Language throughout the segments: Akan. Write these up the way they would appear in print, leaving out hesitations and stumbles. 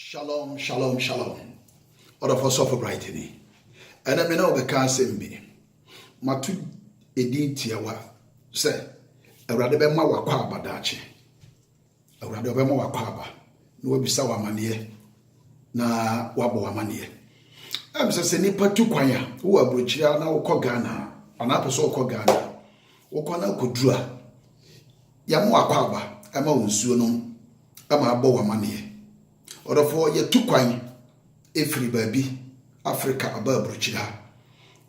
Shalom, shalom, shalom. Order for suffer brightening. And I mean, all the cancer be. Matu edi tiawa say, a rather be ma wakwaba dachi. A rather be ma wakwaba. No be sawa manie na wabo amanie. I'm say nipa tu kwanya. Wo abrochia na wo Ghana. Ana peso wo Ghana. Wo kona kodura. Ya mo wakwaba, ama wonsuo no, ama abo wamanie. Orofo ye tukwan efiri baabi Africa aba bruchira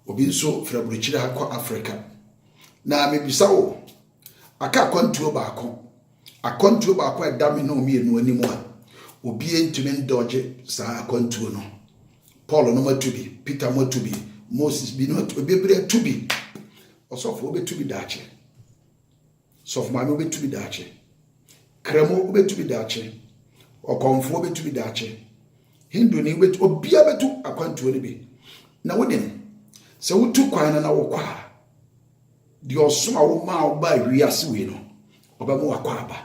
obi nso fra bruchira kwa Africa na mebisa wo aka kwantuo baako edame no mienu animu a obi entumi ndoje saa kwantuo no Paul no matubi Peter matubi Moses bi no obi bre tubi osofo obetubi daache sof ma obetubi daache kremo obetubi daache okonfo betu bi daache hindu ni betu obia betu akwantuo ni bi na wodim se wotu kwan na wokwa di osoma wo ma wo ba wiase we no obamu akwaba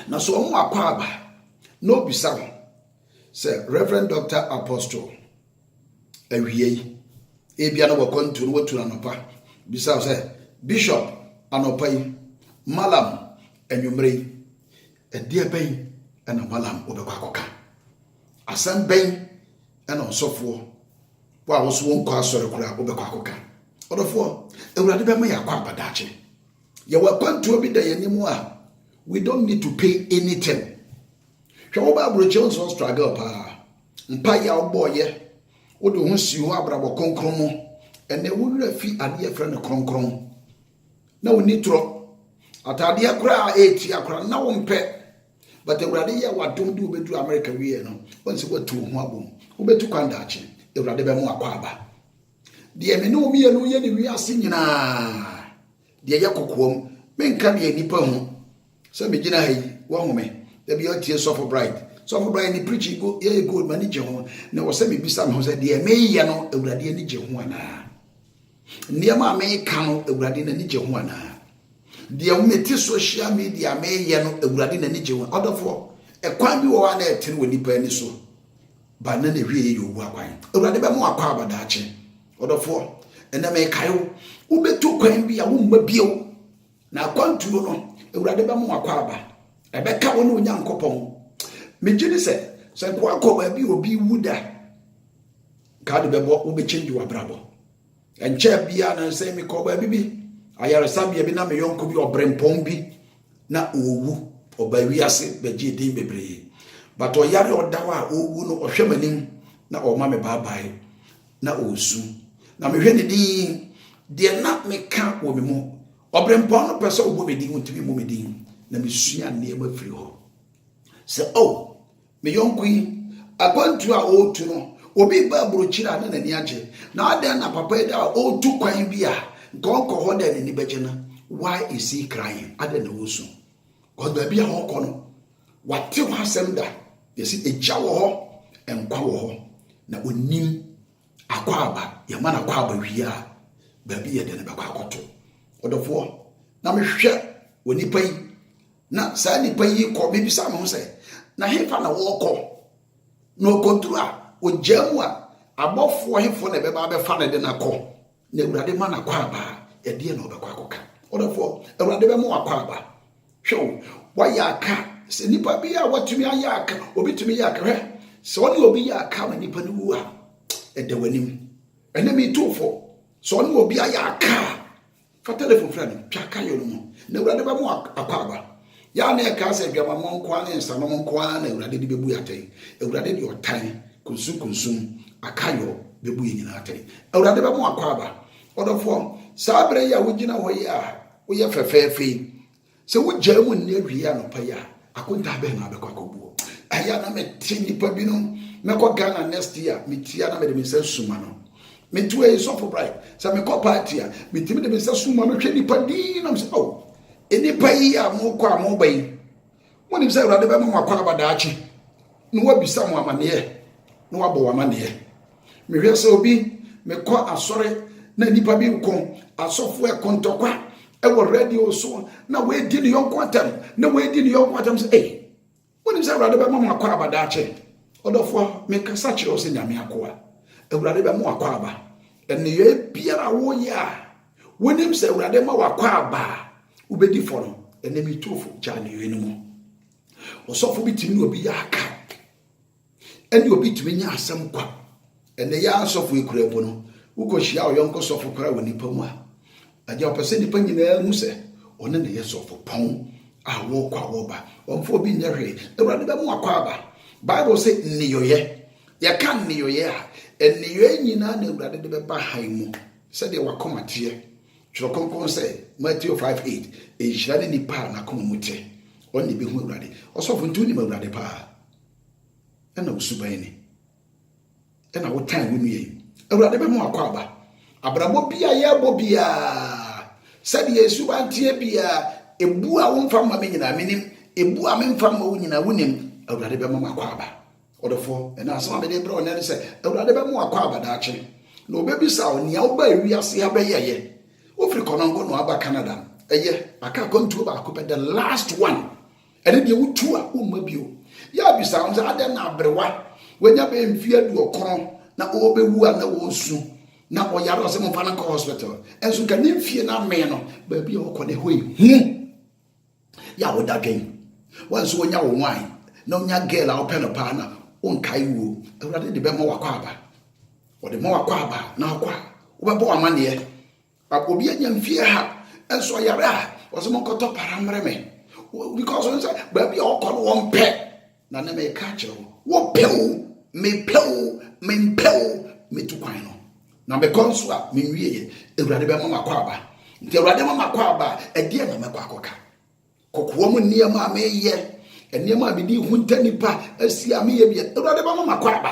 na so omu akwaba no bisa se Reverend Dr. Apostle awie ebia na wakontu no watu anopa bisa se Bishop anopa yi malam enwumre edie ben ena malam obekwa akoka asam ben ena osofo wa woso wonko asore kura obekwa akoka odofo ewurade be ma yakwa abadache ye wakwantu obi da yanimu a we don't need to pay anything hwe wo ba broche on struggle pa mpa ya oboye wo de ho si ho abrabo konkron mu ene wo wura fi ade afra ne konkron na woni tro atade akura eti akura na wo mpe but Eurade ya wadom du bedu America wie no onse watu ho abom obetu kwandache Eurade be mu akwaba de me no mi enu ye ne wiase nyina de ya kokoom menka de nipa hu so me gina hayi wo home da bi otie sofo bride ni preach go ye go manage ho na wo se me bisa me ho se de me ye no Eurade ani je ho ana niam me ka no Eurade na ni je ho ana dia umeti social media me ye no Ewurade na nije won odofo ekwan bi wo wa na etene woni pa ni so ba na hwie ye owu akwan Ewurade be mo akwa abadaache odofo ena me kayo ubetu kwan bi ya wo mma bio na kwantuo no Ewurade be mo akwa aba ebe ka wo no Nyankopon me gini se ko akoba bi obi wuda ka de be bo wo be change wa brabo enche bia na se me ko ba bi ayare sabia bi na me yonko bi obrempon bi na owu oba wiase beje din bebre but oyare odawa owu no ohwemanim na o ma me baabai na osu na me hwe ne din de na me ka wo me mu obrempon no pese obo me din untimi mu me din na me sua ne ma firi ho se me yonko yi akwantu a otu no obi ba brochira na nani age na ada na papa da otu kwan bi a Gonko hoda ni bejena. Why is he crying? I don't know so. God be a honkono. What you have said that? You see a jaw and quawo. Na unim aquaba, your man aquaba here. Baby a den baquato. Or the four. Now me share when you pay. Na sani pay call maybe some say. Na he found a walk. No contra. With Jamwa. Above for him for the baby fan than a call. Na Ewurade ma na kwaba e de na obekwa akoka odofo Ewurade be mo akwaba hwe wa ya aka se nipa bi a watumi aya aka obitumi ya aka hwe se woni obi ya aka ma nipa no wu a e de wanim ene mi tofo se woni obi aya aka fa telephone friend twa aka yo no mo na Ewurade be mo akwaba ya na e ka se dwama mo nko an nsa no nko an na Ewurade de bebu yatan Ewurade de otan kunsum akayo bebu nyina atan Ewurade be mo akwaba odofo sabre ya wugina ho ya wo ye fefefe se wugya mu ne awia no pa ya akonta be na abekwa kobuo aya na meti nipa bi no mekọ Ghana next year metia na me de mensa suma no metu e sofo bright se mekọ party a metimi de mensa suma no hwe nipa din na se enipa yi a mo kwa mo bai mo ni se Ewurade be mo akwa abadaachi no wabisa mo amane no wabo amane me hwe se obi mekọ asore na nipa bi ko asofo e kontokwa e wo radio so na we di ne yonko atam na we di ne yonko atam say woni say Ewurade be mama akwa abadaache Odofo me kasa kire o se nyame akoa awurade be mo akwa aba ene ye biara wo ya wonim se awurade ma wakwa aba ubedi fo no ene mi tofo ja ne ye no osofo bitimi no obi ya aka ene obi timi nya asem kwa ene ya asofo ekurabu no ukohia oyonko sofo kora woni pamu a aja opese nipa nyina mu se one ne ye sofo pon a wo kwa wo ba omfo bi nya hwe awurade be mo akwa aba Bible say niyoye ya kan niyoye a eniyoye nyina na awurade de be ba han mu se de wakomate tworo konkon say Matthew 5:8 ehirade ni pa na koma mute oni be hu awurade osofo ntu ni awurade pa ena usuban ni ena wo tan wo nuye awurade be mo akwa aba abrabo bia ya bo bia se de yesu ban tie bia ebu a wo mfa ma me nyina menim ebu a me mfa ma wo nyina wonim awurade be mo akwa aba odofo ena asama be de bro na se awurade be mo akwa aba da ache na obebisa oni a wo ba wi ase ha be yeye ofri konongo no aba Canada eye aka kontu ba ko the last one ene de wutu a wo ma bio ya bisa on za na abrewa wenya be mfia du okron na wo be wu a na wo su na oyaro se mo fa na hospital enso ka ne mfie na me no ba bia wo ko ne hoi hu ya wo da dwen wanso wonya wo wan na onya girl a open up na onkai wo awurade de be mo wakwa aba o de mo wakwa aba na akwa wo be bo amane obi anya mfie ha enso yare a wo se mo koto paramre me because on say ba bia o ko wo mpe na na me ka kire wo pew me tu kwan no na me konso a me nwie awurade be mo makwa aba nti awurade mo makwa aba e de na me kwa akoka kokwo mo niam a me ye eniam a bidi hunta nipa asia me ye bia awurade ba mo makwa aba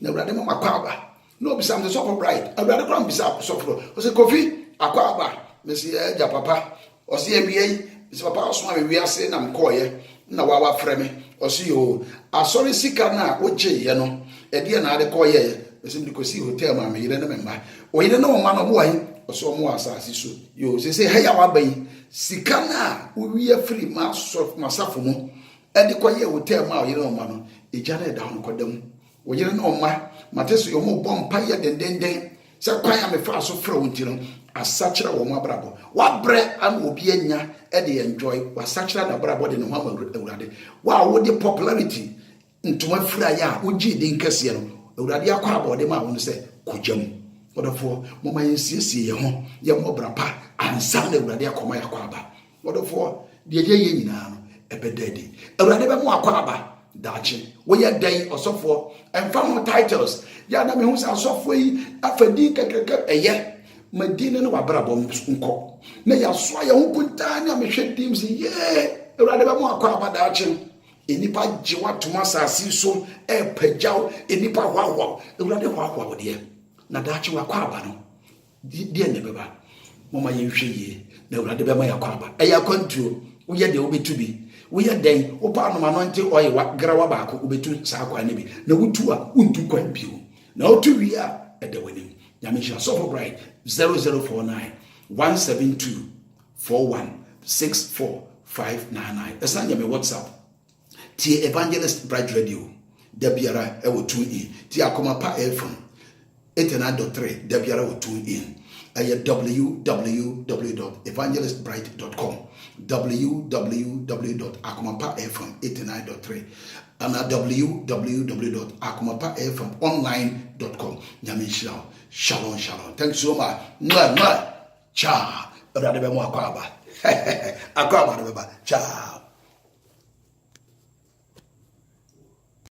na awurade mo makwa aba no obisa me so for bride awurade kwa mbisa so for o se Kofi akwa aba me se ja papa o se ewie se papa so ma wi ase na mkoye na wa frɛ me o se yo asori sika na o gye ye no e de na ade koye me se me ko si hotel ma me yire na me ma o yire na o ma no mo ayi o so mo asase so yo se ha ya wa ba yi sika na o wi afri ma so masafo mu edi koye hotel ma o yire no ma no eja na da ho kodam o yire no ma mateso yo mo bom pa ye dendenden se kwan ya me fa so fra wonti no asachira wo mo abrabo wa bre an obi anya edi enjoy wa sachira da abrabo de no ma awurade wa wo de popularity ntoma fra ya wo gi de nkase no awurade akwa abode ma wo no se kojam wodofo mo ma yensiesie ye ho ye mo brapa ansa na awurade akoma yakwa aba wodofo de ye nyina no ebededi awurade be mo akwa aba dachi wo ye dan osofo emfa mo titles ya na me hu sa osofo yi afadi kekeke eye madina no wabrabo nko na ya so ya hu kunta na me hwe dim si ye awurade be mo akwa aba dachi enipa jiwa tuma sasi so pagyaw enipa hwahwa awurade hwahwa wo de na dachi wakwa aba no die ne beba mama ye hwe ye na awurade be ma yakwa aba eya kwantuo wo ye de wo betubi wo ye den wo pa no ma no nte oye wa grawa ba ko obetu sa akwa ne bi na wutu a untu kwan bio na otu wi a ede wanim nyamesha so for bright 0049 172 4164599 esa nyame WhatsApp ti Evangelist Bright Radio dabiara e wo 2e ti akoma pa FM 89.3 dabiara wo 2e aya www.evangelistbright.com www.akomapafm89.3 and www.akomapafmonline.com nyamishia shalom thanks so much cha brother be mo akwaba akwaba be ba cha